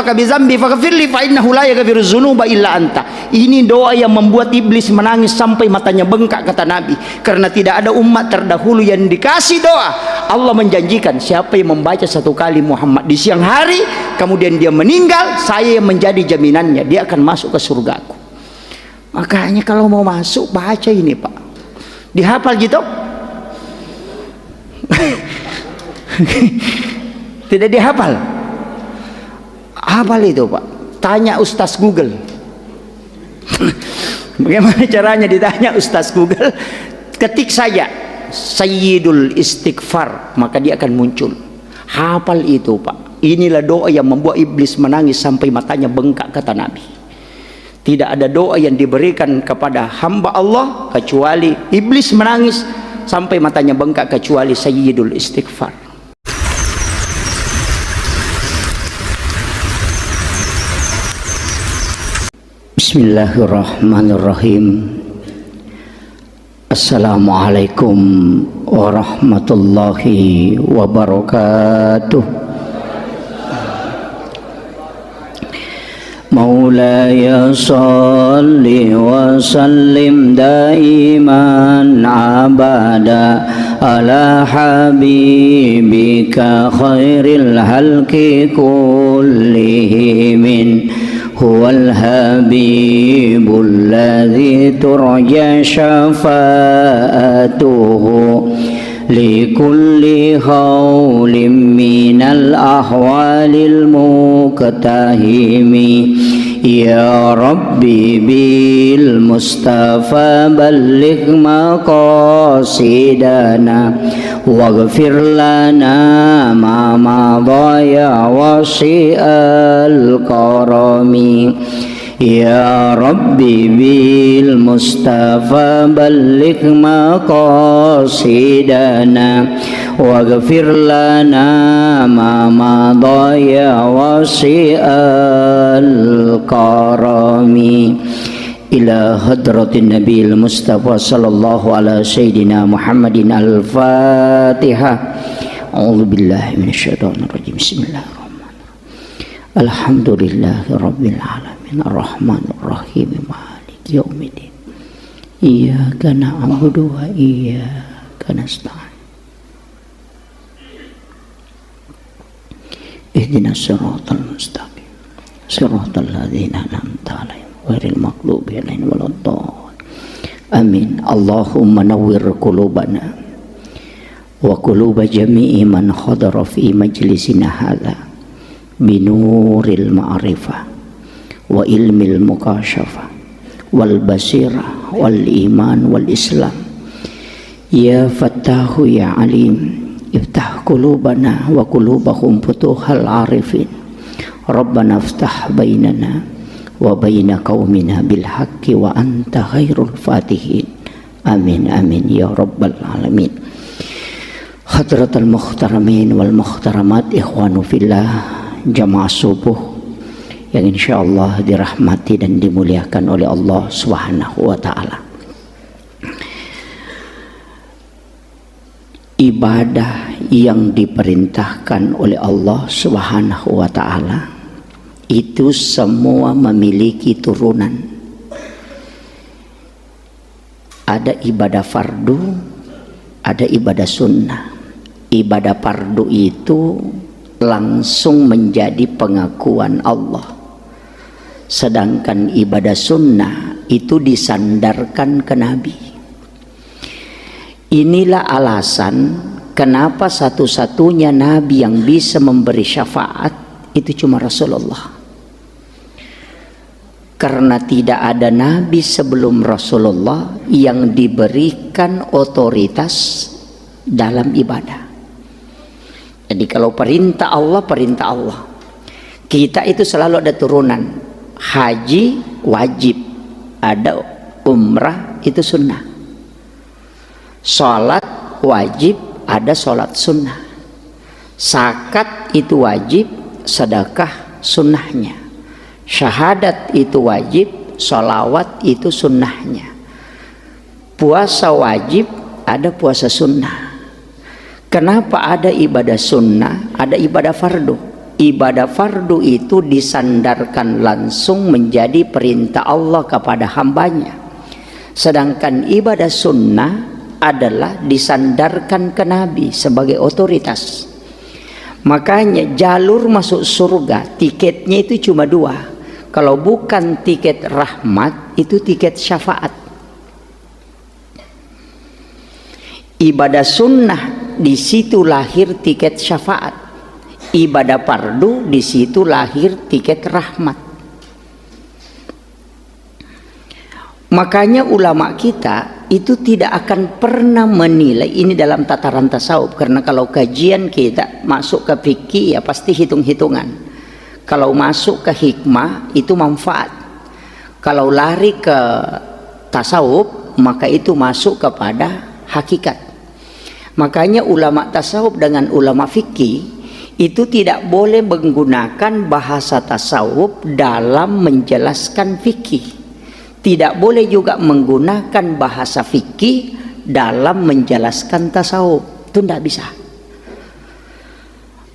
bizambi faghfirli fa innahu la yaghfiru dzunuba illa anta. Ini doa yang membuat iblis menangis sampai matanya bengkak, kata Nabi, karena tidak ada umat terdahulu yang dikasih doa. Allah menjanjikan siapa yang membaca satu kali Muhammad di siang hari kemudian dia meninggal, saya yang menjadi jaminannya, dia akan masuk ke surgaku. Makanya kalau mau masuk baca ini, Pak. Dihafal gitu? Tidak dihafal? Hafal itu, Pak. Tanya Ustaz Google. Bagaimana caranya? Ditanya Ustaz Google, ketik saja Sayyidul Istighfar, maka dia akan muncul. Hafal itu, Pak. Inilah doa yang membuat iblis menangis sampai matanya bengkak, kata Nabi. Tidak ada doa yang diberikan kepada hamba Allah kecuali iblis menangis sampai matanya bengkak, kecuali Sayyidul Istighfar. Bismillahirrahmanirrahim. Assalamualaikum warahmatullahi wabarakatuh. Maulaya salli wa sallim daiman abada ala habibika khairil halki kullihim. هو الحبيب الذي ترجى شفاعته لكل هول من الأحوال المقتحم. يا ربي بالمصطفى بلغ مقاصدنا واغفر لنا ما مضى يا واسع الكرم. يا ربي بالمصطفى بلغ مقاصدنا واغفر لنا ما مضى يا واسع الكرم. إلى حضرة النبي المصطفى صلى الله على سيدنا محمد الفاتحة. أعوذ بالله من الشيطان الرجيم. بسم الله الرحمن الرحيم. الحمد لله رب العالمين الرحمن الرحيم مالك يوم الدين إياك نعبد وإياك نستعين اهدنا الصراط المستقيم صراط الذين أنعمت عليهم غير المغضوب عليهم ولا الضالين آمين. اللهم نور قلوبنا وقلوب جميع من حضر في مجلسنا هذا بنور المعرفة وعلم المكاشفة والبصيرة والإيمان والإسلام. يا فتاح يا عليم افتح قلوبنا وقلوبهم فتوح العارفين. ربنا افتح بيننا وبين قومنا بالحق وأنت خير الفاتحين. آمين آمين يا رب العالمين. حضرة المخترمين والمخترمات إخوانو fillah, jamaah subuh yang insyaallah dirahmati dan dimuliakan oleh Allah Subhanahu wa taala. Ibadah yang diperintahkan oleh Allah Subhanahu wa taala itu semua memiliki turunan. Ada ibadah fardu, ada ibadah sunnah. Ibadah fardu itu langsung menjadi pengakuan Allah, sedangkan ibadah sunnah itu disandarkan ke Nabi. Inilah alasan kenapa satu-satunya Nabi yang bisa memberi syafaat itu cuma Rasulullah, karena tidak ada Nabi sebelum Rasulullah yang diberikan otoritas dalam ibadah. Jadi kalau perintah Allah, perintah Allah. Kita itu selalu ada turunan. Haji wajib, ada umrah itu sunnah. Sholat wajib, ada sholat sunnah. Zakat itu wajib, sedekah sunnahnya. Syahadat itu wajib, sholawat itu sunnahnya. Puasa wajib, ada puasa sunnah. Kenapa ada ibadah sunnah, ada ibadah fardu? ibadah fardu itu disandarkan langsung menjadi perintah Allah kepada hambanya, sedangkan ibadah sunnah adalah disandarkan ke Nabi sebagai otoritas. Makanya jalur masuk surga tiketnya itu cuma dua, kalau bukan tiket rahmat itu tiket syafaat. Ibadah sunnah di situ lahir tiket syafaat, ibadah fardu di situ lahir tiket rahmat. Makanya ulama kita itu tidak akan pernah menilai ini dalam tataran tasawuf, karena kalau kajian kita masuk ke fikih ya pasti hitung-hitungan, kalau masuk ke hikmah itu manfaat, kalau lari ke tasawuf maka itu masuk kepada hakikat. Makanya ulama tasawuf dengan ulama fikih itu tidak boleh menggunakan bahasa tasawuf dalam menjelaskan fikih, tidak boleh juga menggunakan bahasa fikih dalam menjelaskan tasawuf, itu tidak bisa.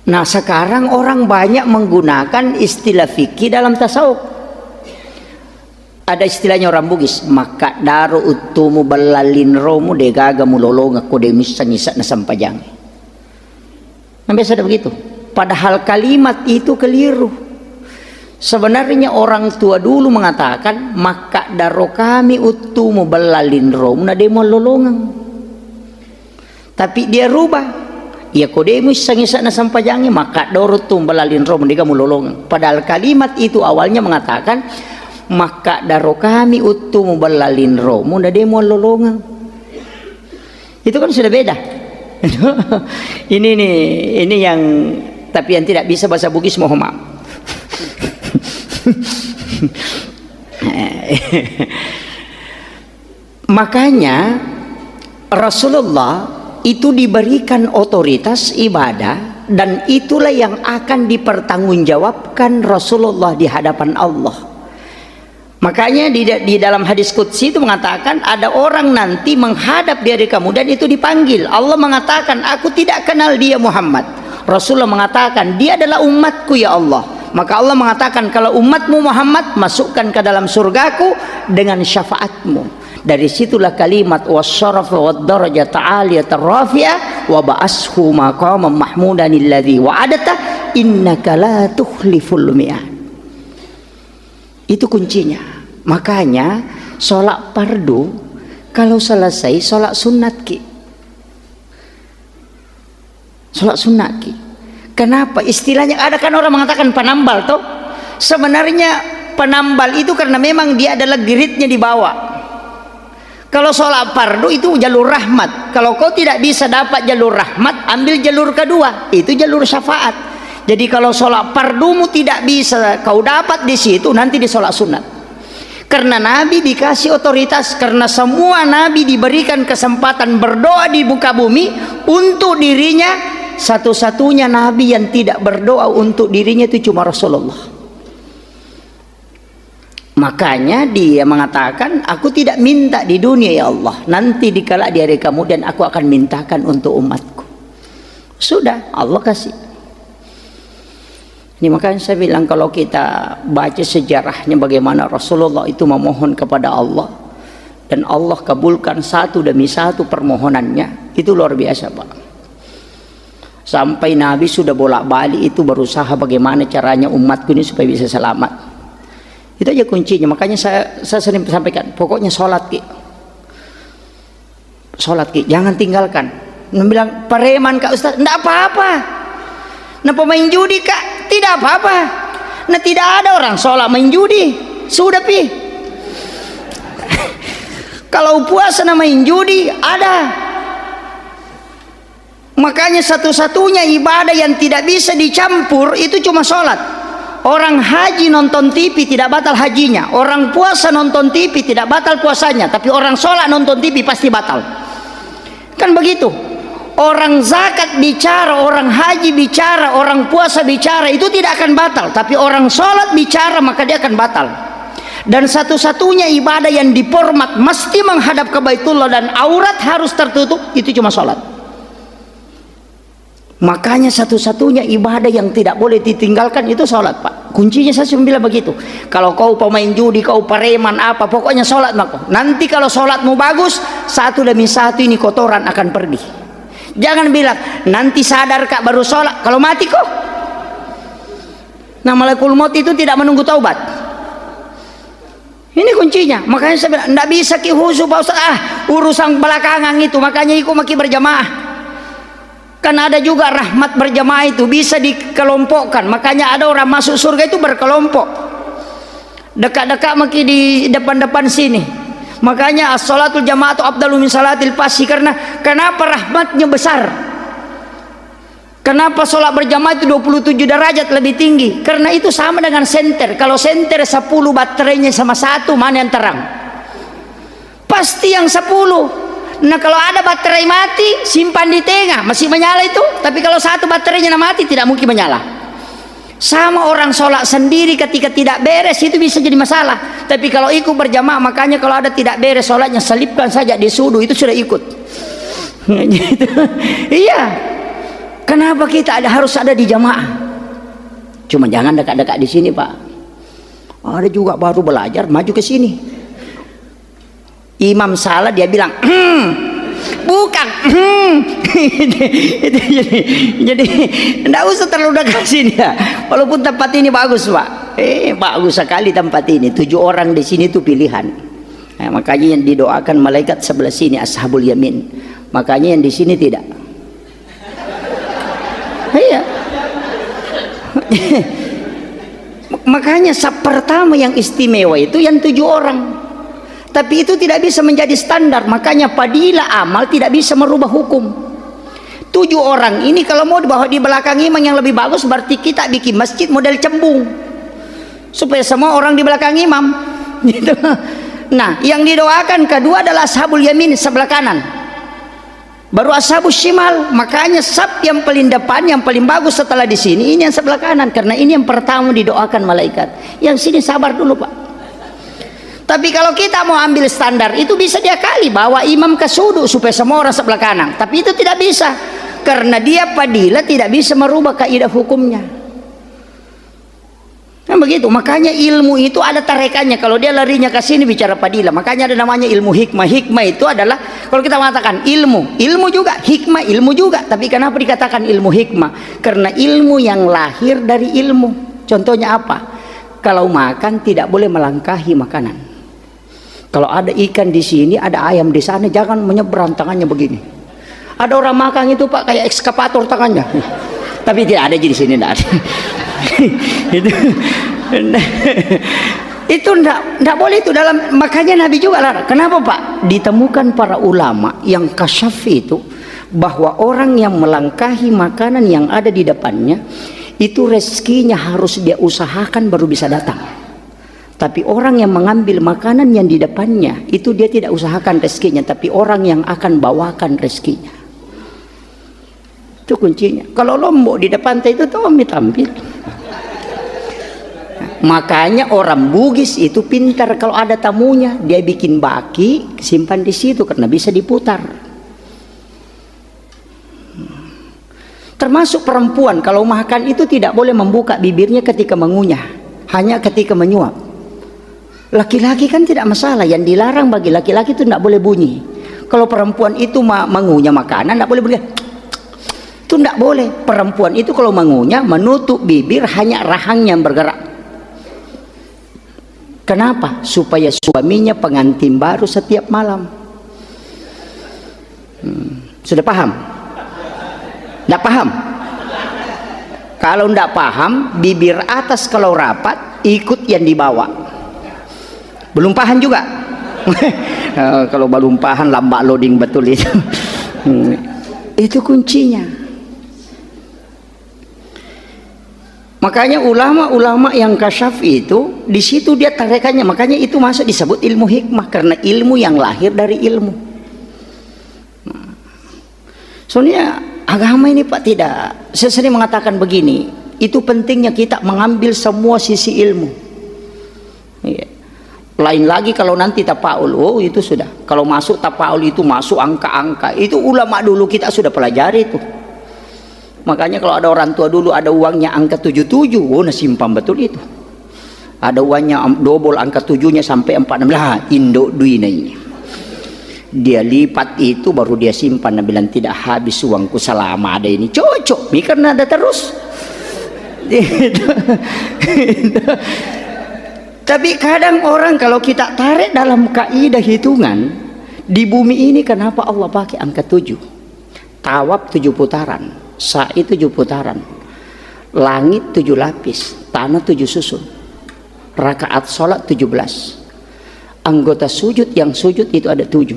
Nah sekarang orang banyak menggunakan istilah fikih dalam tasawuf. Ada istilahnya orang Bugis, maka daru utumu balalin romu degaga mulolonga kode misanyisa na sampajang. Nah, biasa ada begitu. Padahal kalimat itu keliru. Sebenarnya orang tua dulu mengatakan maka daro kami utumu balalin romu na demo lolongang. Tapi dia rubah. Ya kode misanyisa na sampajang maka daro tum balalin romu degaga mulolongang. Padahal kalimat itu awalnya mengatakan maka daro kami utumu balalin romu na demo lolongang. Itu kan sudah beda. ini yang tapi yang tidak bisa bahasa Bugis mohon maaf. Makanya Rasulullah itu diberikan otoritas ibadah, dan itulah yang akan dipertanggungjawabkan Rasulullah di hadapan Allah. Makanya di dalam hadis qudsi itu mengatakan ada orang nanti menghadap dari kamu dan itu dipanggil. Allah mengatakan aku tidak kenal dia Muhammad. Rasulullah mengatakan dia adalah umatku ya Allah. Maka Allah mengatakan kalau umatmu Muhammad masukkan ke dalam surgaku dengan syafaatmu. Dari situlah kalimat wasyaraf wad darajat aliyat rafi'ah wa ba'ashu maqaman mahmudan alladzi wa'adata innaka la tukhliful mi'ad. Itu kuncinya. Makanya sholat fardu kalau selesai sholat sunat ki. Sholat sunat ki. Kenapa? Istilahnya ada kan orang mengatakan penambal toh. Sebenarnya penambal itu karena memang dia adalah giritnya di bawah. Kalau sholat fardu itu jalur rahmat. Kalau kau tidak bisa dapat jalur rahmat, ambil jalur kedua, itu jalur syafaat. Jadi kalau sholat fardumu tidak bisa kau dapat di situ, nanti di sholat sunat. Karena Nabi dikasih otoritas, karena semua Nabi diberikan kesempatan berdoa di muka bumi untuk dirinya. Satu-satunya Nabi yang tidak berdoa untuk dirinya itu cuma Rasulullah. Makanya dia mengatakan, aku tidak minta di dunia ya Allah, nanti dikala di hari kemudian aku akan mintakan untuk umatku. Sudah, Allah kasih. Ini makanya saya bilang kalau kita baca sejarahnya bagaimana Rasulullah itu memohon kepada Allah dan Allah kabulkan satu demi satu permohonannya, itu luar biasa Pak. Sampai Nabi sudah bolak-balik itu berusaha bagaimana caranya umatku ini supaya bisa selamat. Itu aja kuncinya. Makanya saya sering sampaikan, pokoknya sholat ki. Sholat ki, jangan tinggalkan. Bilang pareman Kak Ustaz, enggak apa-apa. Nah pemain judi Kak, tidak apa-apa. Nah tidak ada orang sholat main judi. Sudah pi. Kalau puasa main judi ada. Makanya satu-satunya ibadah yang tidak bisa dicampur itu cuma sholat. Orang haji nonton TV tidak batal hajinya. Orang puasa nonton TV tidak batal puasanya. Tapi orang sholat nonton TV pasti batal. Kan begitu. Orang zakat bicara, orang haji bicara, orang puasa bicara, itu tidak akan batal. Tapi orang sholat bicara maka dia akan batal. Dan satu-satunya ibadah yang diformat mesti menghadap ke Baitullah dan aurat harus tertutup, itu cuma sholat. Makanya satu-satunya ibadah yang tidak boleh ditinggalkan itu sholat, Pak. Kuncinya saya cuma bilang begitu. Kalau kau pemain judi, kau pareman apa, pokoknya sholat maka. Nanti kalau sholatmu bagus, satu demi satu ini kotoran akan pergi. Jangan bilang nanti sadar kak baru sholat. Kalau mati kok. Nah, malakul maut itu tidak menunggu taubat. Ini kuncinya. Makanya saya bilang tidak bisa ki khusyuk Pak Ustaz. Urusan belakangan itu. Makanya ikut maki berjamaah. Kan ada juga rahmat berjamaah itu bisa dikelompokkan. Makanya ada orang masuk surga itu berkelompok. Dekat-dekat maki di depan-depan sini. Makanya as-salatul jama'atu afdalu min salatil fasi. Karena kenapa rahmatnya besar? Kenapa sholat berjamaah itu 27 derajat lebih tinggi? Karena itu sama dengan senter. Kalau senter 10 baterainya sama satu, mana yang terang? Pasti yang 10. Nah, kalau ada baterai mati, simpan di tengah, masih menyala itu. Tapi kalau satu baterainya mati, tidak mungkin menyala. Sama orang sholat sendiri ketika tidak beres, itu bisa jadi masalah. Tapi kalau ikut berjamaah, makanya kalau ada tidak beres sholatnya, selipkan saja di sudu, itu sudah ikut. Gitu. Iya. Kenapa kita harus ada di jamaah? Cuma jangan dekat-dekat di sini, Pak. Ada juga baru belajar, maju ke sini. Imam salah dia bilang bukan jadi tidak usah terlalu dekat sini ya. Walaupun tempat ini bagus Pak, bagus sekali tempat ini. 7 orang di sini itu pilihan. Nah, makanya yang didoakan malaikat sebelah sini ashabul yamin. Makanya yang di sini tidak. Iya. Makanya pertama yang istimewa itu yang 7 orang. Tapi itu tidak bisa menjadi standar. Makanya fadilah amal tidak bisa merubah hukum. 7 orang ini kalau mau dibawa di belakang imam yang lebih bagus, berarti kita bikin masjid model cembung supaya semua orang di belakang imam gitu. Nah, yang didoakan kedua adalah ashabul yamin sebelah kanan, baru ashabus shimal. Makanya sab yang paling depan, yang paling bagus setelah di sini, ini yang sebelah kanan, karena ini yang pertama didoakan malaikat. Yang sini sabar dulu Pak. Tapi kalau kita mau ambil standar itu bisa dia kali bawa imam ke sudu supaya semua orang sebelah kanan. Tapi itu tidak bisa, karena dia fadilah tidak bisa merubah kaidah hukumnya. Nah begitu. Makanya ilmu itu ada tarekannya. Kalau dia larinya ke sini bicara fadilah, makanya ada namanya ilmu hikmah. Hikmah itu adalah kalau kita mengatakan ilmu juga, hikmah ilmu juga. Tapi kenapa dikatakan ilmu hikmah? Karena ilmu yang lahir dari ilmu. Contohnya apa? Kalau makan tidak boleh melangkahi makanan. Kalau ada ikan di sini, ada ayam di sana, jangan menyeberang tangannya begini. Ada orang makan itu Pak kayak ekskavator tangannya. Tapi tidak ada di sini, tidak ada. Itu tidak boleh itu dalam. Makanya Nabi juga larang. Kenapa Pak? Ditemukan para ulama yang kasyaf itu bahwa orang yang melangkahi makanan yang ada di depannya itu rezekinya harus dia usahakan baru bisa datang. Tapi orang yang mengambil makanan yang di depannya itu dia tidak usahakan rezekinya, tapi orang yang akan bawakan rezekinya. Itu kuncinya. Kalau lombok di depan itu tuh tampil. Makanya orang Bugis itu pintar, kalau ada tamunya dia bikin baki simpan di situ karena bisa diputar. Termasuk perempuan kalau makan itu tidak boleh membuka bibirnya ketika mengunyah, hanya ketika menyuap. Laki-laki kan tidak masalah, yang dilarang bagi laki-laki itu tidak boleh bunyi. Kalau perempuan itu mengunyah makanan tidak boleh bunyi, itu tidak boleh. Perempuan itu kalau mengunyah menutup bibir, hanya rahangnya yang bergerak. Kenapa? Supaya suaminya pengantin baru setiap malam. Sudah paham? Tidak paham? Kalau tidak paham, bibir atas kalau rapat ikut yang di bawah. Belum paham juga. Kalau belum paham lambat loading betul itu. Itu kuncinya. Makanya ulama-ulama yang kasyaf itu di situ dia tarekannya. Makanya itu masuk disebut ilmu hikmah, karena ilmu yang lahir dari ilmu. Soalnya agama ini Pak tidak. Saya sering mengatakan begini, itu pentingnya kita mengambil semua sisi ilmu. Lain lagi kalau nanti tapaul, oh itu sudah. Kalau masuk tapaul itu masuk angka-angka. Itu ulama dulu kita sudah pelajari itu. Makanya kalau ada orang tua dulu ada uangnya angka 77, oh nah simpan betul itu. Ada uangnya double angka 7-nya sampai 46, lah Indo duina ini. Dia lipat itu baru dia simpan. Nah bilang tidak habis uangku selama ada ini. Cocok, ini karena ada terus. Tapi kadang orang kalau kita tarik dalam kaidah hitungan, di bumi ini kenapa Allah pakai angka 7? Tawaf 7 putaran, sa'i 7 putaran, langit 7 lapis, tanah 7 susun, rakaat sholat 17, anggota sujud yang sujud itu ada 7.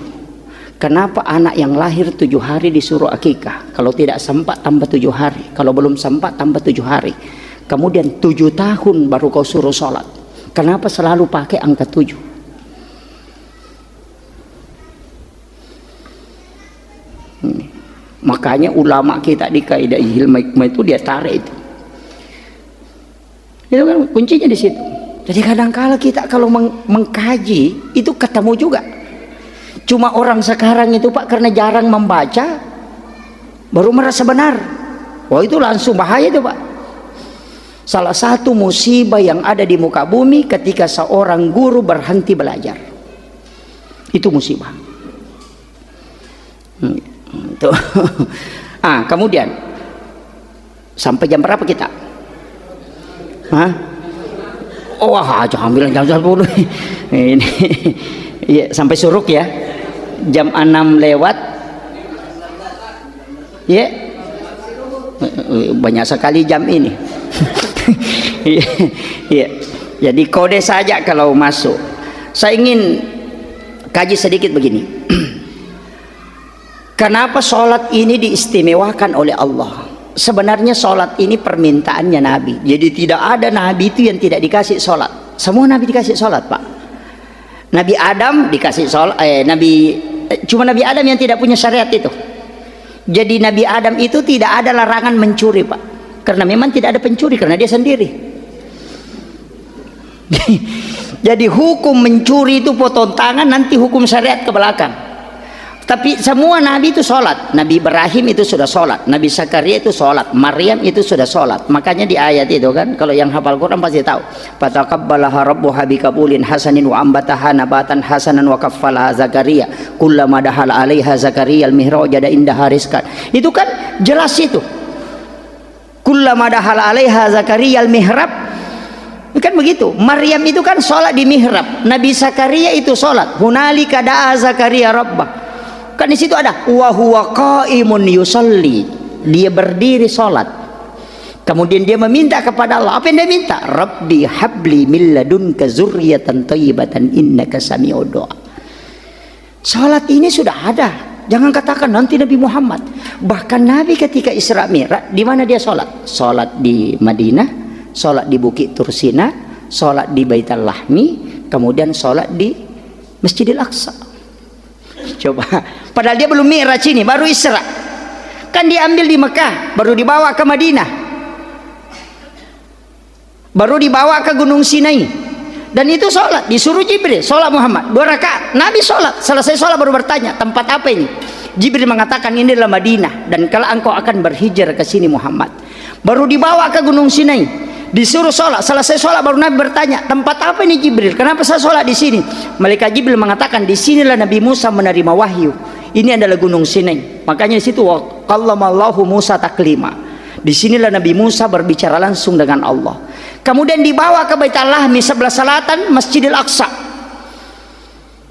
Kenapa anak yang lahir 7 hari disuruh akikah? Kalau tidak sempat tambah 7 hari, kalau belum sempat tambah 7 hari. Kemudian 7 tahun baru kau suruh sholat. Kenapa selalu pakai angka 7? Makanya ulama kita di kaidah ilmu hikmah itu dia tarik itu. Itu kan kuncinya di situ. Jadi kadang-kala kita kalau mengkaji itu ketemu juga. Cuma orang sekarang itu Pak karena jarang membaca baru merasa benar. Wah itu langsung bahaya itu Pak. Salah satu musibah yang ada di muka bumi ketika seorang guru berhenti belajar. Itu musibah. Tuh. Kemudian sampai jam berapa kita? Wah, jangan bilang jam 10. Ini iya, sampai suruk ya. Jam 6 lewat. Ya. Banyak sekali jam ini. Iya. Jadi kode saja kalau masuk. Saya ingin kaji sedikit begini. Kenapa sholat ini diistimewakan oleh Allah? Sebenarnya sholat ini permintaannya Nabi. Jadi tidak ada Nabi itu yang tidak dikasih sholat. Semua Nabi dikasih sholat Pak. Nabi Adam dikasih sholat. Cuma Nabi Adam yang tidak punya syariat itu. Jadi Nabi Adam itu tidak ada larangan mencuri Pak. Karena memang tidak ada pencuri, karena dia sendiri. Jadi hukum mencuri itu potong tangan, nanti hukum syariat ke belakang. Tapi semua nabi itu sholat. Nabi Ibrahim itu sudah sholat, Nabi Zakaria itu sholat, Maryam itu sudah sholat. Makanya di ayat itu kan, kalau yang hafal Quran pasti tahu. Fataqabbalaha rabbuha biqabulin hasanin wa ambataha nabatan hasanan wa kaffalaha Zakaria kullama dahala 'alaiha Zakaria al-mihrab jada indaha rizqan. Itu kan jelas itu. Kullama dahala 'alaiha Zakaria al-mihrab. Kan begitu. Maryam itu kan sholat di mihrab. Nabi Zakaria itu sholat. Hunalika da'a Zakaria rabbah. Kan di situ ada wa huwa qaimun yusalli. Dia berdiri sholat. Kemudian dia meminta kepada Allah. Apa yang dia minta? Rabbi habli min ladunka zurriyatan thayyibatan innaka sami'ud du'a. Sholat ini sudah ada. Jangan katakan nanti Nabi Muhammad. Bahkan Nabi ketika Isra Mi'raj di mana dia sholat? Sholat di Madinah, sholat di Bukit Tursina, sholat di Baitul Lahmi, kemudian sholat di Masjidil Aqsa. Coba, padahal dia belum Mi'raj ini, baru Isra. Kan diambil di Mekah, baru dibawa ke Madinah, baru dibawa ke Gunung Sinai. Dan itu sholat, disuruh Jibril, sholat Muhammad 2 rakaat. Nabi sholat, selesai sholat baru bertanya, tempat apa ini? Jibril mengatakan ini adalah Madinah, dan kalau engkau akan berhijrah ke sini Muhammad. Baru dibawa ke Gunung Sinai, disuruh sholat, selesai sholat baru Nabi bertanya, tempat apa ini Jibril? Kenapa saya sholat di sini? Malaikat Jibril mengatakan, di sinilah Nabi Musa menerima wahyu. Ini adalah Gunung Sinai. Makanya di situ qallamallahu Musa taklima. Di sinilah Nabi Musa berbicara langsung dengan Allah. Kemudian dibawa ke Baitul Lahmi sebelah selatan Masjidil Aqsa.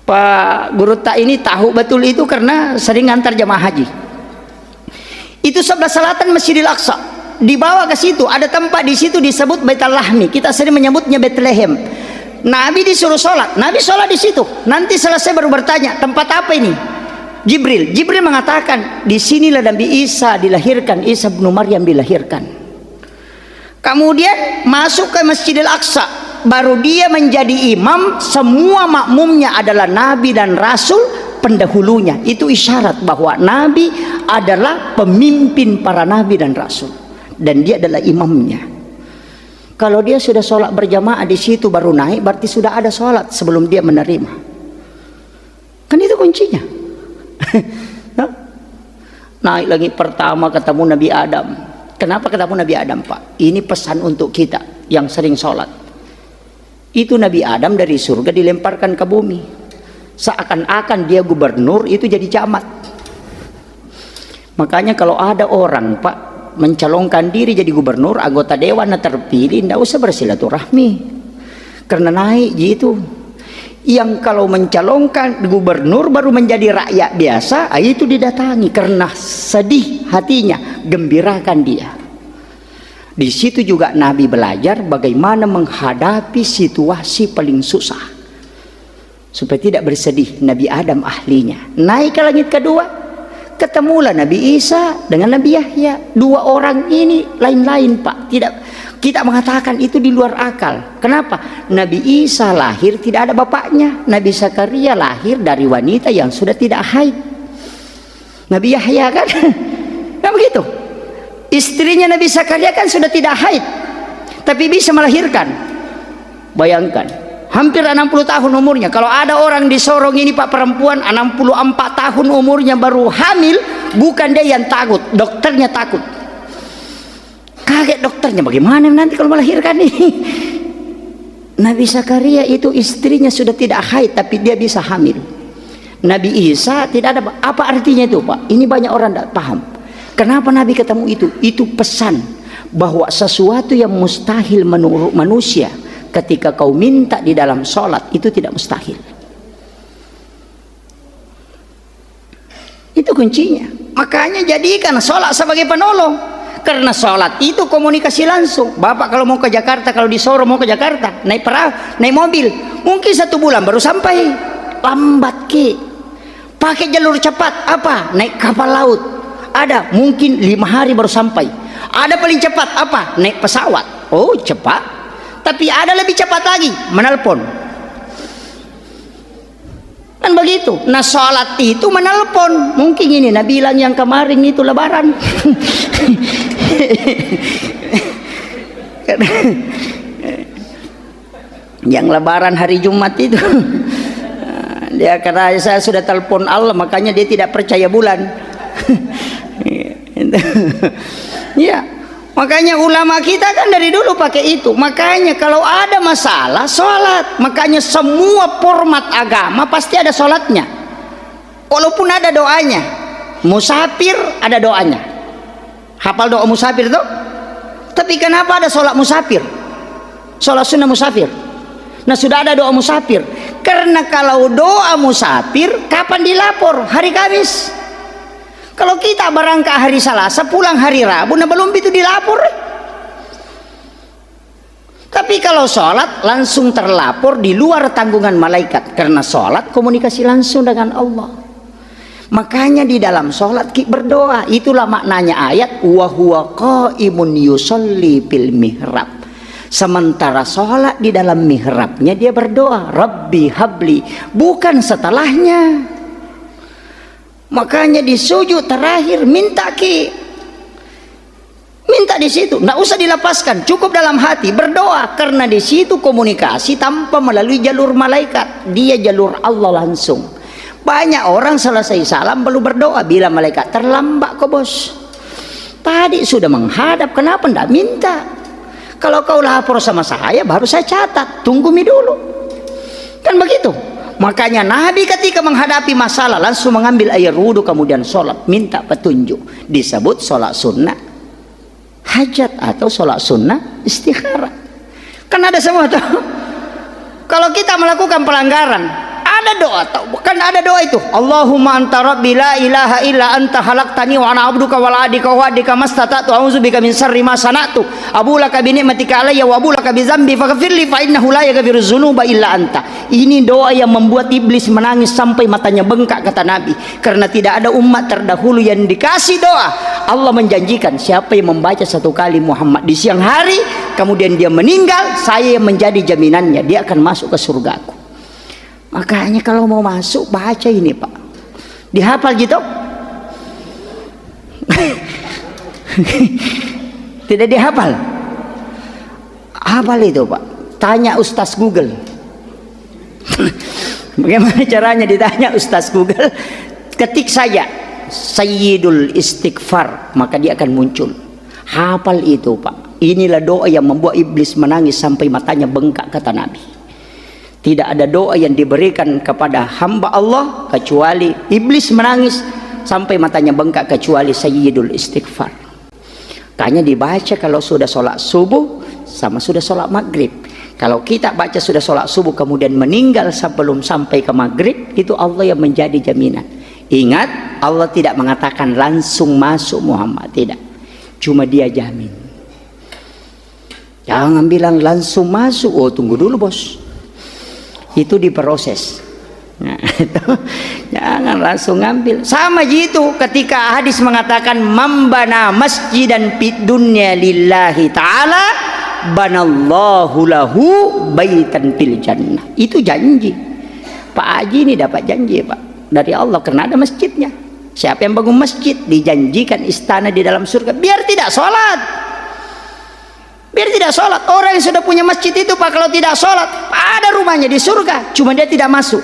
Pak Guru Tak ini tahu betul itu karena sering antar jamaah haji. Itu sebelah selatan Masjidil Aqsa. Dibawa ke situ, ada tempat di situ disebut Baitul Lahmi. Kita sering menyebutnya Bethlehem. Nabi disuruh sholat, Nabi sholat di situ. Nanti selesai baru bertanya, tempat apa ini? Jibril mengatakan, di sinilah Nabi Isa dilahirkan, Isa bin Maryam dilahirkan. Kemudian masuk ke Masjidil Aqsa, baru dia menjadi imam. Semua makmumnya adalah Nabi dan Rasul pendahulunya. Itu isyarat bahwa Nabi adalah pemimpin para Nabi dan Rasul. Dan dia adalah imamnya. Kalau dia sudah sholat berjamaah di situ baru naik, berarti sudah ada sholat sebelum dia menerima. Kan itu kuncinya. Naik lagi pertama ketemu Nabi Adam. Kenapa ketemu Nabi Adam, Pak? Ini pesan untuk kita yang sering sholat. Itu Nabi Adam dari surga dilemparkan ke bumi. Seakan-akan dia gubernur, itu jadi camat. Makanya kalau ada orang, Pak, mencalonkan diri jadi gubernur, anggota dewan terpilih, tidak usah bersilaturahmi. Karena naik gitu. Yang kalau mencalonkan gubernur baru menjadi rakyat biasa, itu didatangi karena sedih hatinya, gembirakan dia. Di situ juga Nabi belajar bagaimana menghadapi situasi paling susah supaya tidak bersedih. Nabi Adam ahlinya. Naik ke langit kedua, ketemulah Nabi Isa dengan Nabi Yahya. Dua orang ini lain-lain, Pak. Tidak, kita mengatakan itu di luar akal. Kenapa? Nabi Isa lahir tidak ada bapaknya. Nabi Zakaria lahir dari wanita yang sudah tidak haid. Nabi Yahya kan nah begitu. Istrinya Nabi Zakaria kan sudah tidak haid, tapi bisa melahirkan. Bayangkan, hampir 60 tahun umurnya. Kalau ada orang di Sorong ini, Pak, perempuan 64 tahun umurnya baru hamil, bukan dia yang takut, dokternya takut. Kaget dokternya, bagaimana nanti kalau melahirkan nih? Nabi Zakaria itu istrinya sudah tidak haid, tapi dia bisa hamil. Nabi Isa tidak ada. Apa artinya itu, Pak? Ini banyak orang tidak paham. Kenapa Nabi ketemu itu? Itu pesan bahwa sesuatu yang mustahil menurut manusia, ketika kau minta di dalam sholat, itu tidak mustahil. Itu kuncinya. Makanya jadikan sholat sebagai penolong. Karena sholat itu komunikasi langsung. Bapak kalau mau ke Jakarta, kalau di Sorong mau ke Jakarta, naik perahu, naik mobil, mungkin 1 bulan baru sampai. Lambat ke. Pakai jalur cepat, apa? Naik kapal laut. Ada mungkin 5 hari baru sampai. Ada paling cepat apa? Naik pesawat. Oh, cepat. Tapi ada lebih cepat lagi, menelpon. Kan begitu. Nah, sholat itu menelpon. Mungkin ini Nabi bilang yang kemarin itu lebaran. Yang lebaran hari Jumat itu. Dia karena saya sudah telepon Allah, makanya dia tidak percaya bulan. Ya, makanya ulama kita kan dari dulu pakai itu. Makanya kalau ada masalah sholat, makanya semua format agama pasti ada sholatnya, walaupun ada doanya. Musafir ada doanya, hafal doa musafir tuh. Tapi kenapa ada sholat musafir, sholat sunnah musafir? Nah, sudah ada doa musafir. Karena kalau doa musafir kapan dilapor? Hari Kamis. Kalau kita berangkat hari Selasa, pulang hari Rabu, nah belum itu dilapor. Tapi kalau sholat langsung terlapor di luar tanggungan malaikat. Karena sholat komunikasi langsung dengan Allah. Makanya di dalam sholat kita berdoa. Itulah maknanya ayat wa huwa qaimun yusolli fil mihrab. Sementara sholat di dalam mihrabnya dia berdoa, Rabbi habli, bukan setelahnya. Makanya di sujud terakhir minta di situ, nggak usah dilepaskan, cukup dalam hati berdoa, karena di situ komunikasi tanpa melalui jalur malaikat, dia jalur Allah langsung. Banyak orang selesai salam belum berdoa, bila malaikat terlambat kok bos, tadi sudah menghadap, kenapa ndak minta? Kalau kau lapor sama saya baru saya catat, tunggu dulu, kan begitu. Makanya Nabi ketika menghadapi masalah langsung mengambil air wudhu kemudian sholat, minta petunjuk. Disebut sholat sunnah hajat atau sholat sunnah istikharah. Kan ada semua tuh. Kalau kita melakukan pelanggaran, ada doa, kan ada doa itu. Allahumma anta rabbi la ilaha illa anta khalaqtani wa ana abduka wa la adika wa adika mastata'tu a'udzubika min syarri ma sana'tu abulaka bi ni'matika alayya wa abulaka bi dzambi faghfirli fa innahu la yaghfiru dzunuba illa anta. Ini doa yang membuat iblis menangis sampai matanya bengkak, kata Nabi, karena tidak ada umat terdahulu yang dikasih doa. Allah menjanjikan siapa yang membaca 1 kali Muhammad di siang hari kemudian dia meninggal, saya yang menjadi jaminannya, dia akan masuk ke surgaku. Makanya kalau mau masuk baca ini, Pak. Dihafal gitu? Tidak dihafal? Hafal itu, Pak. Tanya Ustaz Google. Bagaimana caranya? Ditanya Ustaz Google. Ketik saja Sayyidul Istighfar, maka dia akan muncul. Hafal itu Pak. Inilah doa yang membuat iblis menangis sampai matanya bengkak, kata Nabi. Tidak ada doa yang diberikan kepada hamba Allah kecuali iblis menangis sampai matanya bengkak, kecuali sayyidul istighfar. Makanya dibaca kalau sudah sholat subuh sama sudah sholat maghrib. Kalau kita baca sudah sholat subuh kemudian meninggal sebelum sampai ke maghrib, itu Allah yang menjadi jaminan. Ingat, Allah tidak mengatakan langsung masuk Muhammad, tidak. Cuma dia jamin. Jangan bilang langsung masuk. Oh, tunggu dulu bos, itu diproses. Nah, itu jangan langsung ngambil. Sama gitu ketika hadis mengatakan mambana masjidan fid dunya lillahi ta'ala banallahu lahu baitan fil jannah. Itu janji. Pak Haji ini dapat janji Pak dari Allah karena ada masjidnya. Siapa yang bangun masjid dijanjikan istana di dalam surga, biar tidak sholat. Biar tidak sholat. Orang yang sudah punya masjid itu Pak, kalau tidak sholat ada rumahnya di surga, cuma dia tidak masuk.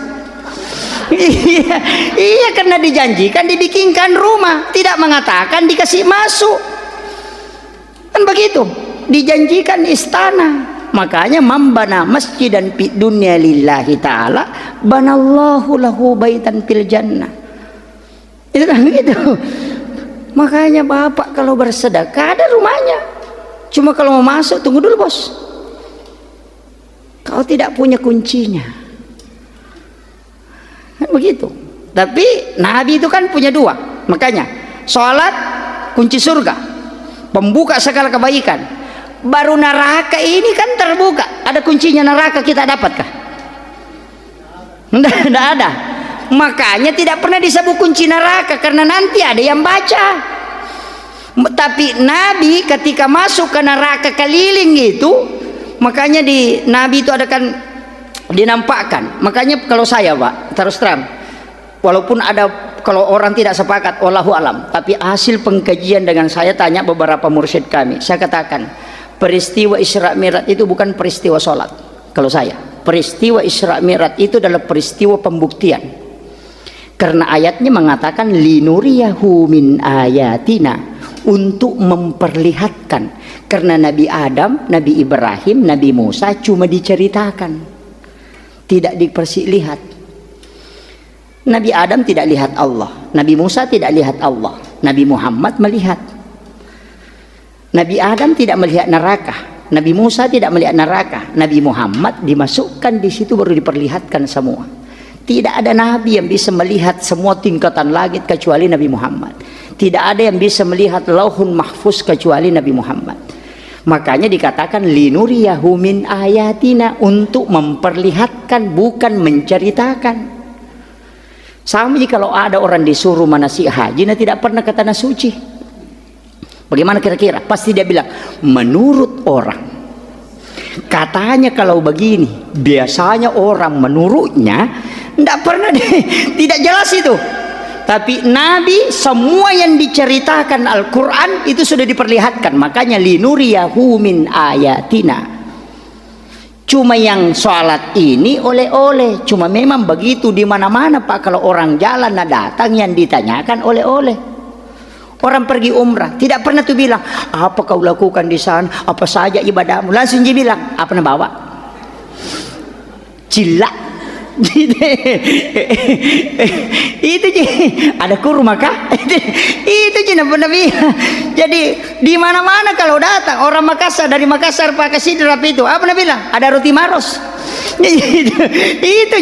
Iya, karena dijanjikan dibikinkan rumah, tidak mengatakan dikasih masuk. Kan begitu, dijanjikan istana. Makanya mambana masjidan fid dunya lillahi ta'ala banallahu lahu baitan fil jannah. Itu kan gitu. Makanya Bapak kalau bersedekah ada rumahnya, cuma kalau mau masuk tunggu dulu bos, kau tidak punya kuncinya, kan begitu. Tapi Nabi itu kan punya dua. Makanya sholat kunci surga, pembuka segala kebaikan. Baru neraka ini kan terbuka, ada kuncinya neraka, kita dapatkah? Tidak ada. Makanya tidak pernah disebut kunci neraka, karena nanti ada yang baca. Tapi Nabi ketika masuk ke neraka keliling itu, makanya di Nabi itu ada kan dinampakkan. Makanya kalau saya Pak, terus terang, walaupun ada kalau orang tidak sepakat, wallahu alam, tapi hasil pengkajian dengan saya tanya beberapa mursyid kami, saya katakan peristiwa Isra Mi'raj itu bukan peristiwa sholat. Kalau saya, peristiwa Isra Mi'raj itu adalah peristiwa pembuktian. Karena ayatnya mengatakan linuriyahu min ayatina, untuk memperlihatkan. Karena Nabi Adam, Nabi Ibrahim, Nabi Musa cuma diceritakan, tidak diperlihat. Nabi Adam tidak lihat Allah, Nabi Musa tidak lihat Allah, Nabi Muhammad melihat. Nabi Adam tidak melihat neraka, Nabi Musa tidak melihat neraka, Nabi Muhammad dimasukkan di situ baru diperlihatkan semua. Tidak ada nabi yang bisa melihat semua tingkatan langit kecuali Nabi Muhammad. Tidak ada yang bisa melihat lauhun mahfuz kecuali Nabi Muhammad. Makanya dikatakan linuriyahu min ayatina, untuk memperlihatkan bukan menceritakan. Sama jika kalau ada orang disuruh manasik haji, nah tidak pernah ke tanah suci, bagaimana kira-kira? Pasti dia bilang menurut orang. Katanya kalau begini, biasanya orang menurutnya tidak pernah tidak jelas itu. Tapi Nabi semua yang diceritakan Al-Quran itu sudah diperlihatkan. Makanya linuriyahu min ayatina. Cuma yang sholat ini oleh-oleh. Cuma memang begitu di mana-mana Pak, kalau orang jalan datang yang ditanyakan oleh-oleh. Orang pergi umrah tidak pernah tuh bilang apa kau lakukan di sana, apa saja ibadahmu, langsung dia bilang apa nak bawa cilak. Itu ada kurma kah? Itu tidak pernah bilang. Jadi di mana-mana kalau datang orang Makassar, dari Makassar pakai sidrap itu apa nak bilang ada roti maros. Itu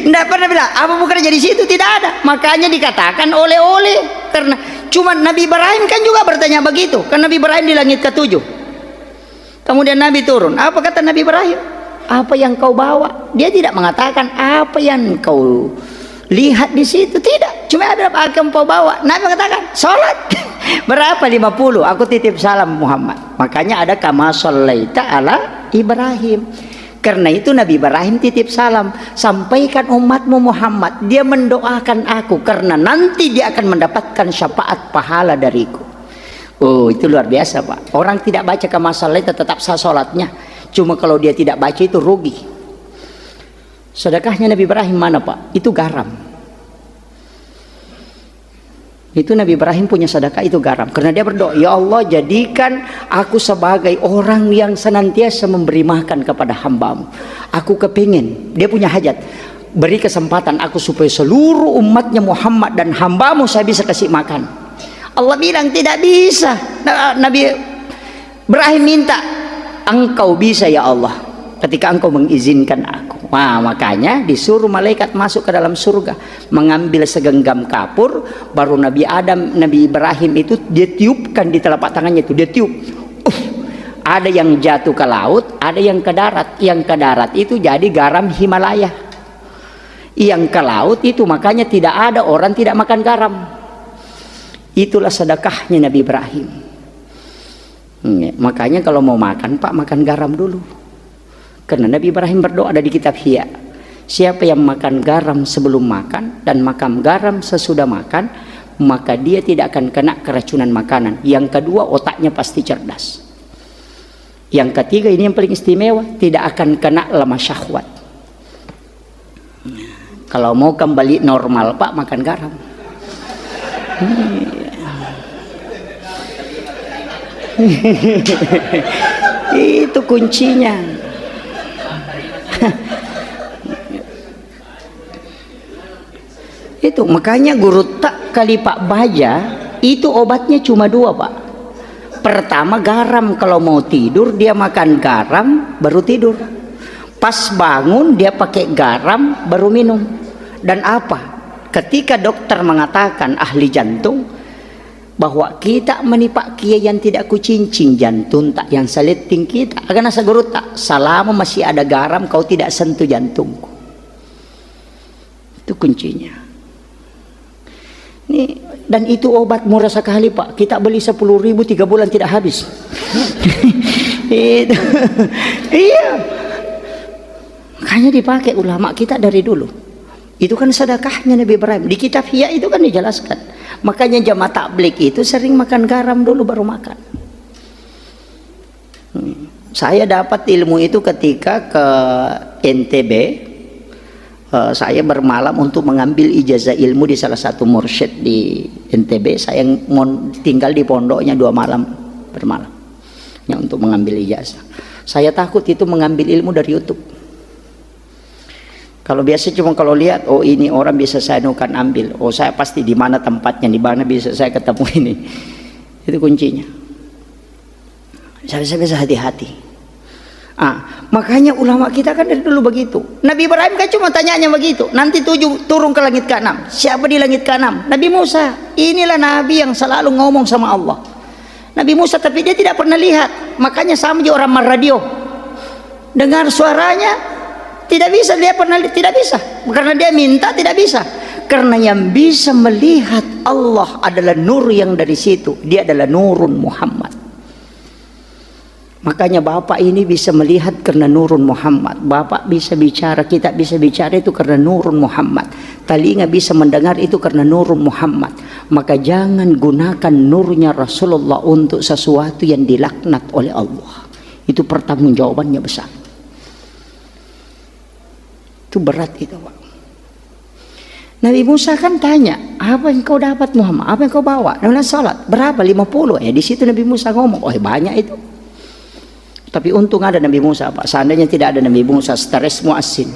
tidak pernah bilang apa bukan jadi situ, tidak ada. Makanya dikatakan oleh-oleh. Karena cuma Nabi Ibrahim kan juga bertanya begitu, kan Nabi Ibrahim di langit ke-7, kemudian Nabi turun, apa kata Nabi Ibrahim? Apa yang kau bawa? Dia tidak mengatakan apa yang kau lihat di situ, tidak, cuma ada apa yang kau bawa. Nabi mengatakan sholat. Berapa? 50. Aku titip salam Muhammad. Makanya ada kama shallaita ala Ibrahim. Karena itu Nabi Ibrahim titip salam, sampaikan umatmu Muhammad, dia mendoakan aku karena nanti dia akan mendapatkan syafaat pahala dariku. Oh, itu luar biasa Pak. Orang tidak baca kama shallaita tetap sah sholatnya. Cuma kalau dia tidak baca itu rugi. Sedekahnya Nabi Ibrahim mana Pak? Itu garam. Itu Nabi Ibrahim punya sedekah itu garam, karena dia berdoa, ya Allah jadikan aku sebagai orang yang senantiasa memberi makan kepada hambamu. Aku kepingin, dia punya hajat, beri kesempatan aku supaya seluruh umatnya Muhammad dan hambamu saya bisa kasih makan. Allah bilang tidak bisa. Nabi Ibrahim minta, engkau bisa ya Allah ketika engkau mengizinkan aku. Wah, makanya disuruh malaikat masuk ke dalam surga mengambil segenggam kapur, baru Nabi Ibrahim itu dia tiupkan di telapak tangannya itu, dia tiup. Ada yang jatuh ke laut, ada yang ke darat. Yang ke darat itu jadi garam Himalaya. Yang ke laut itu makanya tidak ada orang tidak makan garam. Itulah sedekahnya Nabi Ibrahim. Makanya kalau mau makan Pak, makan garam dulu. Karena Nabi Ibrahim berdoa, ada di kitab Ihya, siapa yang makan garam sebelum makan dan makan garam sesudah makan, maka dia tidak akan kena keracunan makanan. Yang kedua, otaknya pasti cerdas. Yang ketiga, ini yang paling istimewa, tidak akan kena lemah syahwat. Kalau mau kembali normal Pak, makan garam. Itu kuncinya. Itu makanya guru tak kali Pak Baja itu obatnya cuma dua Pak. Pertama garam, kalau mau tidur dia makan garam baru tidur. Pas bangun dia pakai garam baru minum. Dan apa? Ketika dokter mengatakan, ahli jantung, bahwa kita menipak kiai yang tidak kucincing jantung tak yang saleting kita akan asa guru tak selama masih ada garam kau tidak sentuh jantungku. Itu kuncinya. Nih, dan itu obat murah sekali Pak, kita beli 10.000 3 bulan tidak habis. Itu iya, makanya dipakai ulama kita dari dulu. Itu kan sedekahnya Nabi Ibrahim. Di kitab Ihya itu kan dijelaskan. Makanya jamaah tabligh itu sering makan garam dulu baru makan. Saya dapat ilmu itu ketika ke NTB. Saya bermalam untuk mengambil ijazah ilmu di salah satu mursyid di NTB. Saya tinggal di pondoknya 2 malam bermalam ya, untuk mengambil ijazah. Saya takut itu mengambil ilmu dari YouTube. Kalau biasa cuma kalau lihat, oh ini orang bisa saya nukan ambil, oh saya pasti di mana tempatnya, di mana bisa saya ketemu ini. Itu kuncinya. Saya bisa hati-hati. Makanya ulama kita kan dari dulu begitu. Nabi Ibrahim kan cuma tanyanya begitu. Nanti turun ke langit ke-6. Siapa di langit ke-6? Nabi Musa. Inilah Nabi yang selalu ngomong sama Allah. Nabi Musa, tapi dia tidak pernah lihat. Makanya sama juga orang radio. Dengar suaranya. Tidak bisa, dia pernah tidak bisa. Karena dia minta tidak bisa. Karena yang bisa melihat Allah adalah nur yang dari situ. Dia adalah nurun Muhammad. Makanya Bapak ini bisa melihat karena nurun Muhammad. Bapak bisa bicara, kita bisa bicara itu karena nurun Muhammad. Telinga bisa mendengar itu karena nurun Muhammad. Maka jangan gunakan nurnya Rasulullah untuk sesuatu yang dilaknat oleh Allah. Itu pertanggungjawabannya besar. Itu berat itu Pak. Nabi Musa kan tanya, apa yang kau dapat Muhammad? Apa yang kau bawa? Dalam salat berapa? 50. Ya di situ Nabi Musa ngomong, oh banyak itu. Tapi untung ada Nabi Musa Pak. Seandainya tidak ada Nabi Musa, stres muasin.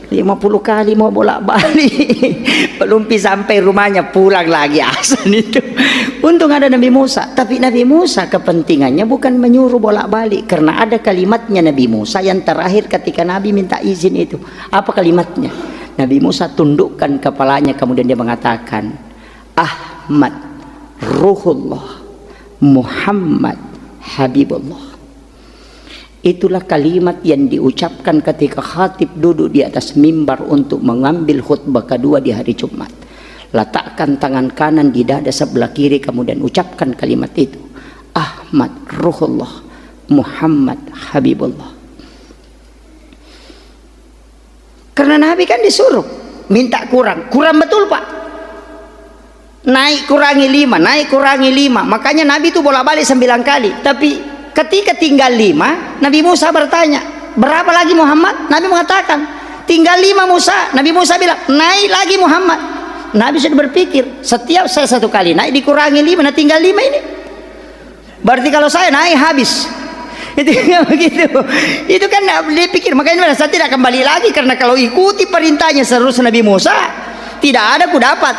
50 kali mau bolak-balik. Belum sampai rumahnya pulang lagi asan itu. Untung ada Nabi Musa. Tapi Nabi Musa kepentingannya bukan menyuruh bolak-balik. Karena ada kalimatnya Nabi Musa yang terakhir ketika Nabi minta izin itu. Apa kalimatnya? Nabi Musa tundukkan kepalanya kemudian dia mengatakan, Ahmad Ruhullah, Muhammad Habibullah. Itulah kalimat yang diucapkan ketika khatib duduk di atas mimbar untuk mengambil khutbah kedua di hari Jumat. Letakkan tangan kanan di dada sebelah kiri kemudian ucapkan kalimat itu. Ahmad Ruhullah, Muhammad Habibullah. Karena Nabi kan disuruh minta kurang betul Pak. Naik kurangi 5, naik kurangi 5. Makanya Nabi itu bolak-balik 9 kali. Tapi ketika tinggal 5, Nabi Musa bertanya, berapa lagi Muhammad? Nabi mengatakan, tinggal 5 Musa. Nabi Musa bilang, naik lagi Muhammad. Nabi sudah berpikir, setiap saya 1 kali naik dikurangi 5, nah tinggal 5 ini. Berarti kalau saya naik habis. Itu begitu. Itu kan dia pikir, makanya saya tidak kembali lagi, karena kalau ikuti perintahnya seterusnya Nabi Musa, tidak ada ku dapat.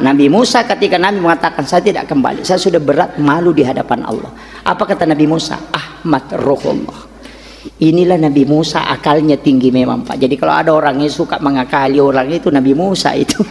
Nabi Musa ketika Nabi mengatakan saya tidak kembali, saya sudah berat malu di hadapan Allah. Apa kata Nabi Musa? Ahmad Ruhullah. Inilah Nabi Musa, akalnya tinggi memang Pak. Jadi kalau ada orang yang suka mengakali orang itu, Nabi Musa itu.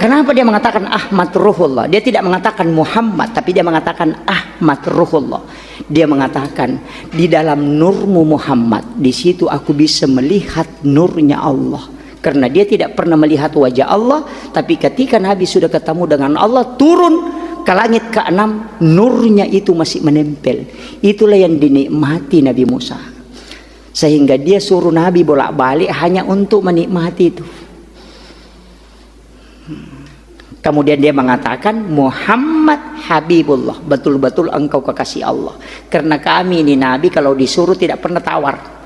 Kenapa dia mengatakan Ahmad Ruhullah? Dia tidak mengatakan Muhammad, tapi dia mengatakan Ahmad Ruhullah. Dia mengatakan di dalam nurmu Muhammad, di situ aku bisa melihat nurnya Allah. Karena dia tidak pernah melihat wajah Allah, tapi ketika Nabi sudah ketemu dengan Allah, turun ke langit ke-6, nurnya itu masih menempel. Itulah yang dinikmati Nabi Musa, sehingga dia suruh Nabi bolak-balik hanya untuk menikmati itu. Kemudian dia mengatakan Muhammad Habibullah, betul-betul engkau kekasih Allah. Karena kami ini Nabi kalau disuruh tidak pernah tawar.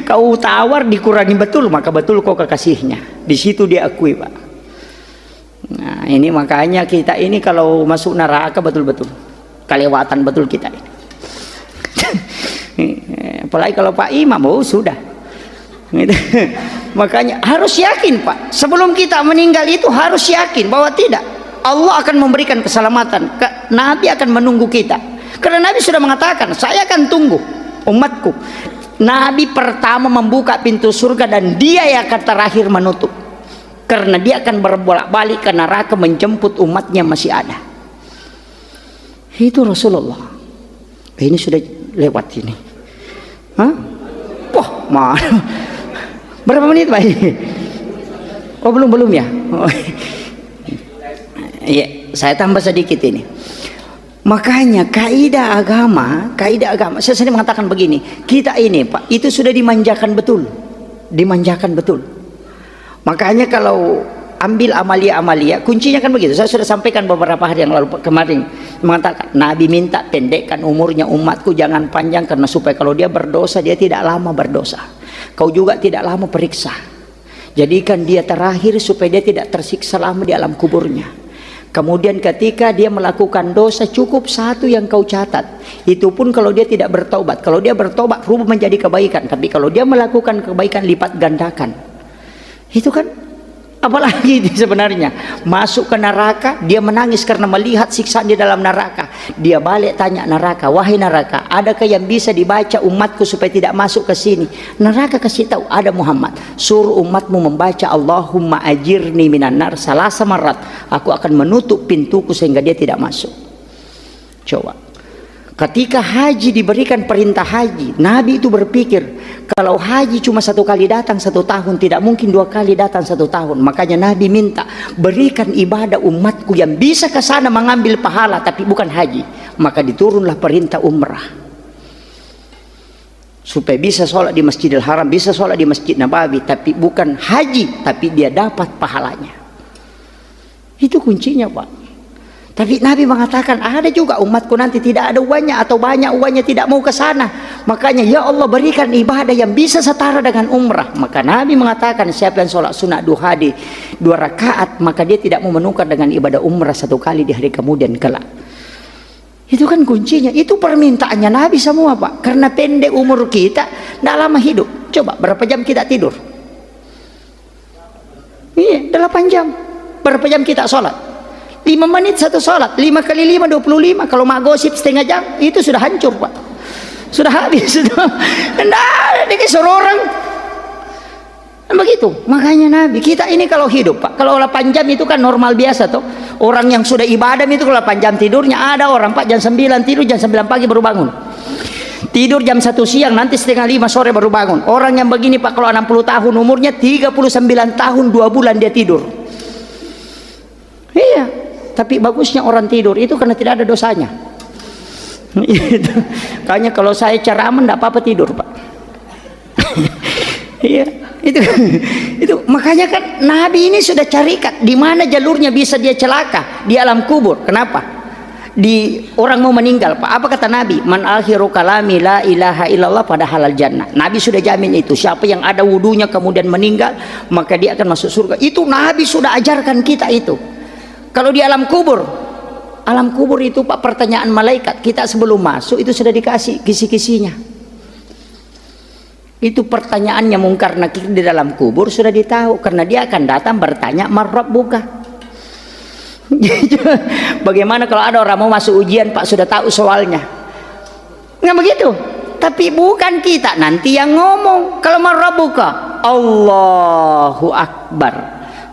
Kau tawar dikurangi betul, maka betul kau kekasihnya. Di situ dia akui Pak. Nah ini makanya kita ini kalau masuk neraka betul-betul kelewatan betul kita ini. Apalagi kalau Pak Imam, sudah. Makanya harus yakin Pak, sebelum kita meninggal itu harus yakin bahwa tidak, Allah akan memberikan keselamatan. Nabi akan menunggu kita, karena Nabi sudah mengatakan saya akan tunggu umatku. Nabi pertama membuka pintu surga dan dia yang akan terakhir menutup, karena dia akan berbolak-balik ke neraka menjemput umatnya masih ada. Itu Rasulullah. Ini sudah lewat ini. Wah, berapa menit Pak? Belum ya. Iya, saya tambah sedikit ini. Makanya kaidah agama, saya sering mengatakan begini, kita ini Pak, itu sudah dimanjakan betul. Makanya kalau ambil amalia-amalia, kuncinya kan begitu. Saya sudah sampaikan beberapa hari yang lalu kemarin, mengatakan Nabi minta pendekkan umurnya umatku, jangan panjang, karena supaya kalau dia berdosa, dia tidak lama berdosa. Kau juga tidak lama periksa. Jadikan dia terakhir supaya dia tidak tersiksa lama di alam kuburnya. Kemudian ketika dia melakukan dosa, cukup 1 yang kau catat. Itu pun kalau dia tidak bertobat. Kalau dia bertobat rubah menjadi kebaikan. Tapi kalau dia melakukan kebaikan, lipat gandakan. Itu kan apalagi sebenarnya masuk ke neraka, dia menangis karena melihat siksaan di dalam neraka. Dia balik tanya neraka, wahai neraka, adakah yang bisa dibaca umatku supaya tidak masuk ke sini? Neraka kasih tahu, ada Muhammad. Suruh umatmu membaca Allahumma ajirni minan nar salasa marat. Aku akan menutup pintuku sehingga dia tidak masuk. Coba, ketika haji diberikan perintah haji, Nabi itu berpikir kalau haji cuma 1 kali datang 1 tahun, tidak mungkin 2 kali datang 1 tahun. Makanya Nabi minta berikan ibadah umatku yang bisa ke sana mengambil pahala tapi bukan haji. Maka diturunlah perintah umrah supaya bisa sholat di Masjidil Haram, bisa sholat di Masjid Nabawi, tapi bukan haji, tapi dia dapat pahalanya. Itu kuncinya Pak. Tapi Nabi mengatakan ada juga umatku nanti tidak ada uangnya atau banyak uangnya tidak mau ke sana. Makanya ya Allah berikan ibadah yang bisa setara dengan umrah. Maka Nabi mengatakan siapa yang sholat sunat 2 hari 2 rakaat, maka dia tidak mau menukar dengan ibadah umrah 1 kali di hari kemudian kelak. Itu kan kuncinya. Itu permintaannya Nabi semua Pak. Karena pendek umur kita, tidak lama hidup. Coba berapa jam kita tidur? Iya, 8 jam. Berapa jam kita sholat? 5 menit 1 sholat, 5 kali 5 25. Kalau mak gosip setengah jam, itu sudah hancur Pak, sudah habis, sudah nah, disuruh orang begitu. Makanya Nabi kita ini kalau hidup Pak, kalau 8 jam itu kan normal biasa tuh. Orang yang sudah ibadah itu kalau 8 jam tidurnya, ada orang Pak jam 9 tidur, jam 9 pagi baru bangun, tidur jam 1 siang, nanti setengah 5 sore baru bangun. Orang yang begini Pak kalau 60 tahun umurnya, 39 tahun 2 bulan dia tidur. Iya, tapi bagusnya orang tidur itu karena tidak ada dosanya. Kayaknya kalau saya ceramah tidak apa-apa tidur Pak. Iya, itu makanya kan Nabi ini sudah carikan di mana jalurnya bisa dia celaka di alam kubur. Kenapa? orang mau meninggal, Pak, apa kata Nabi? Man akhiru kalami la ilaha illallah pada halal jannah. Nabi sudah jamin itu. Siapa yang ada wudunya kemudian meninggal, maka dia akan masuk surga. Itu Nabi sudah ajarkan kita itu. Kalau di alam kubur itu, Pak, pertanyaan malaikat kita sebelum masuk itu sudah dikasih kisi-kisinya. Itu pertanyaannya mungkar nakir di dalam kubur sudah ditahu, karena dia akan datang bertanya man rabbuka. Bagaimana kalau ada orang mau masuk ujian, Pak, sudah tahu soalnya? Nggak begitu. Tapi bukan kita nanti yang ngomong. Kalau man rabbuka, Allahu Akbar,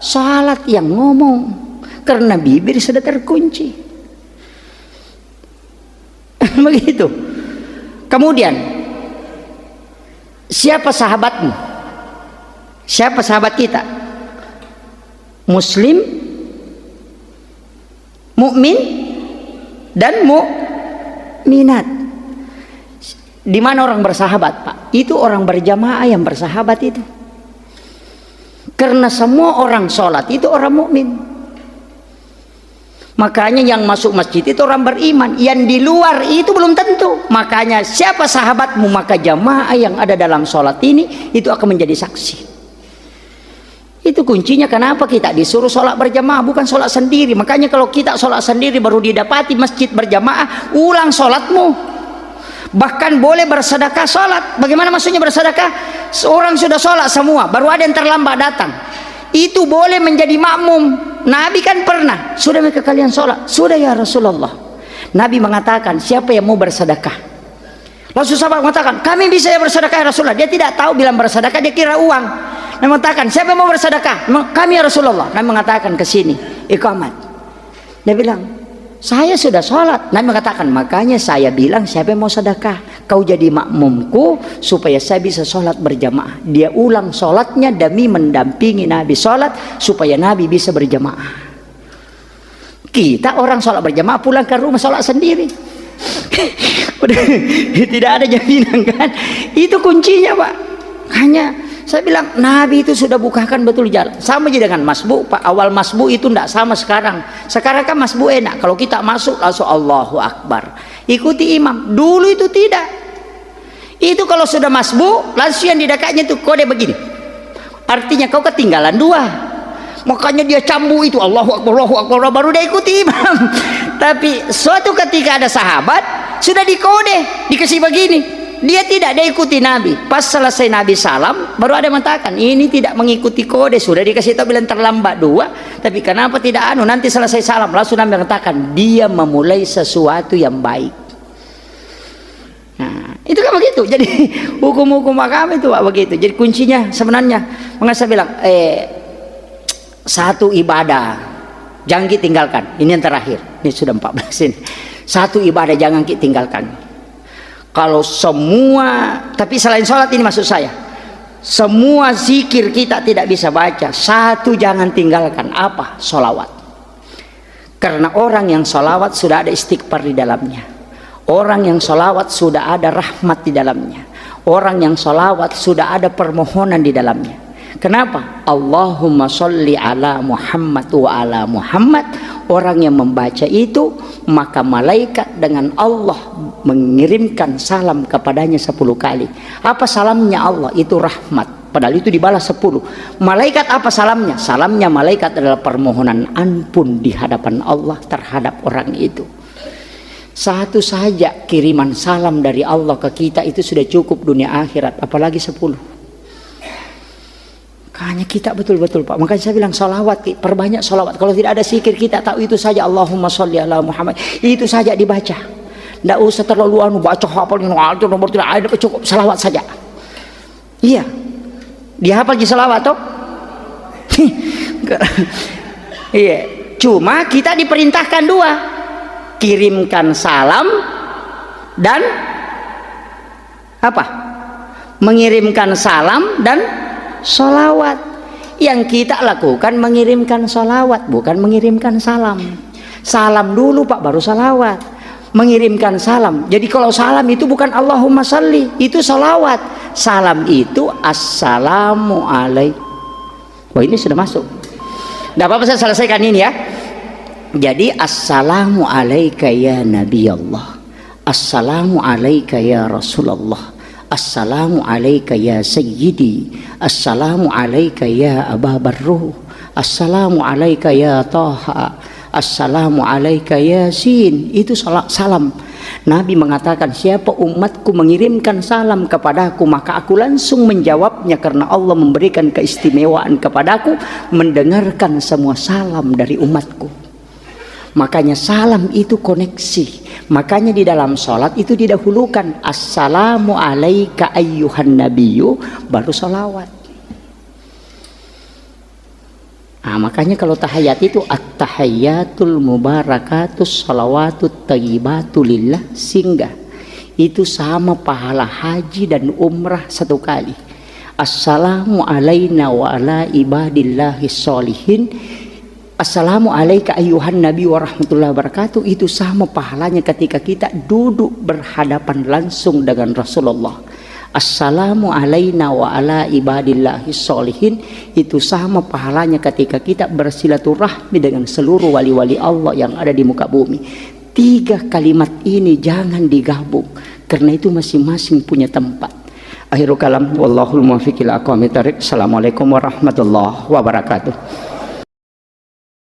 salat yang ngomong, karena bibir sudah terkunci. Begitu. Kemudian, siapa sahabatmu? Siapa sahabat kita? Muslim, mukmin, dan mukminat. Di mana orang bersahabat, Pak? Itu orang berjamaah yang bersahabat itu. Karena semua orang sholat itu orang mukmin. Makanya yang masuk masjid itu orang beriman, yang di luar itu belum tentu. Makanya siapa sahabatmu, maka jamaah yang ada dalam sholat ini itu akan menjadi saksi. Itu kuncinya kenapa kita disuruh sholat berjamaah, bukan sholat sendiri. Makanya kalau kita sholat sendiri baru didapati masjid berjamaah, ulang sholatmu. Bahkan boleh bersedekah sholat. Bagaimana maksudnya bersedekah? Seorang sudah sholat semua, baru ada yang terlambat datang, itu boleh menjadi makmum. Nabi kan pernah, sudah mereka kalian sholat? Sudah ya Rasulullah. Nabi mengatakan, siapa yang mau bersedekah? Lalu sahabat mengatakan, kami bisa ya bersedekah ya Rasulullah. Dia tidak tahu bilang bersedekah, dia kira uang. Nabi mengatakan, siapa yang mau bersedekah? Kami ya Rasulullah. Nabi mengatakan, ke sini iqamat. Dia bilang, saya sudah sholat. Nabi mengatakan, makanya saya bilang siapa yang mau sedekah, kau jadi makmumku supaya saya bisa sholat berjamaah. Dia ulang sholatnya demi mendampingi Nabi sholat supaya Nabi bisa berjamaah. Kita orang sholat berjamaah pulang ke rumah sholat sendiri. Tidak ada jaminan kan? Itu kuncinya, Pak. Hanya saya bilang Nabi itu sudah bukakan betul jalan. Sama aja dengan masbu, Pak. Awal masbu itu tidak sama sekarang. Sekarang kan masbu enak. Kalau kita masuk langsung Allahu Akbar, ikuti imam. Dulu itu tidak. Itu kalau sudah masbu, langsung yang di dekatnya itu kode begini. Artinya kau ketinggalan dua. Makanya dia cambu itu Allahu Akbar, baru dia ikuti imam. Tapi suatu ketika ada sahabat sudah dikode, dikasih begini. Dia tidak, dia ikuti Nabi. Pas selesai Nabi salam, baru ada yang mengatakan ini tidak mengikuti kode. Sudah dikasih tahu bilang terlambat dua, tapi kenapa tidak nanti selesai salam langsung Nabi mengatakan dia memulai sesuatu yang baik. Nah, itu kan begitu. Jadi hukum-hukum agama itu, Pak, begitu. Jadi kuncinya sebenarnya, mengapa saya bilang satu ibadah jangan kita tinggalkan. Ini yang terakhir. Ini sudah 14 ini. Satu ibadah jangan kita tinggalkan. Kalau semua, tapi selain sholat ini maksud saya, semua zikir kita tidak bisa baca, satu jangan tinggalkan. Apa? Sholawat. Karena orang yang sholawat sudah ada istighfar di dalamnya. Orang yang sholawat sudah ada rahmat di dalamnya. Orang yang sholawat sudah ada permohonan di dalamnya. Kenapa? Allahumma sholli ala Muhammad wa ala Muhammad. Orang yang membaca itu, maka malaikat dengan Allah mengirimkan salam kepadanya 10 kali. Apa salamnya Allah? Itu rahmat. Padahal itu dibalas 10. Malaikat apa salamnya? Salamnya malaikat adalah permohonan ampun di hadapan Allah terhadap orang itu. Satu saja kiriman salam dari Allah ke kita itu sudah cukup dunia akhirat, apalagi 10. Hanya kita betul-betul, Pak. Makanya saya bilang sholawat, perbanyak sholawat. Kalau tidak ada zikir kita tahu itu saja Allahumma sholli ala Muhammad. Itu saja dibaca. Tidak usah terlalu baca hafal nomor tidak ada, cukup sholawat saja. Iya. Dihafal di sholawat toh? Iya. Cuma kita diperintahkan dua. Kirimkan salam dan apa? Mengirimkan salam dan sholawat. Yang kita lakukan mengirimkan sholawat, bukan mengirimkan salam. Salam dulu, Pak, baru sholawat. Mengirimkan salam. Jadi kalau salam itu bukan Allahumma sholli, itu sholawat. Salam itu assalamualaikum. Wah, ini sudah masuk. Tidak apa-apa, saya selesaikan ini ya. Jadi assalamu alayka ya Nabi Allah, assalamu alayka ya Rasulullah, assalamu alayka ya Sayyidi, assalamu alayka ya Aba Barruh, assalamu alayka ya Taha, assalamu alayka ya Sin. Itu salam. Nabi mengatakan, siapa umatku mengirimkan salam kepadaku, maka aku langsung menjawabnya, karena Allah memberikan keistimewaan kepadaku mendengarkan semua salam dari umatku. Makanya salam itu koneksi. Makanya di dalam sholat itu didahulukan assalamu alayka ayyuhan nabiyyu, baru sholawat. Nah, makanya kalau tahiyat itu at-tahayyatul mubarakatus shalawatut thayyibatu lillah, singgah. Itu sama pahala haji dan umrah satu kali. Assalamu alayna wa ala ibadillahi sholihin, assalamu alayka ayyuhan nabi wa rahmatullahi wabarakatuh. Itu sama pahalanya ketika kita duduk berhadapan langsung dengan Rasulullah. Assalamu alayna wa ala ibadillahi sholihin, itu sama pahalanya ketika kita bersilaturahmi dengan seluruh wali-wali Allah yang ada di muka bumi. 3 kalimat ini jangan digabung, karena itu masing-masing punya tempat. Akhirul kalam, wallahul muwaffiq ila aqwamit thoriq. Assalamualaikum warahmatullahi wabarakatuh.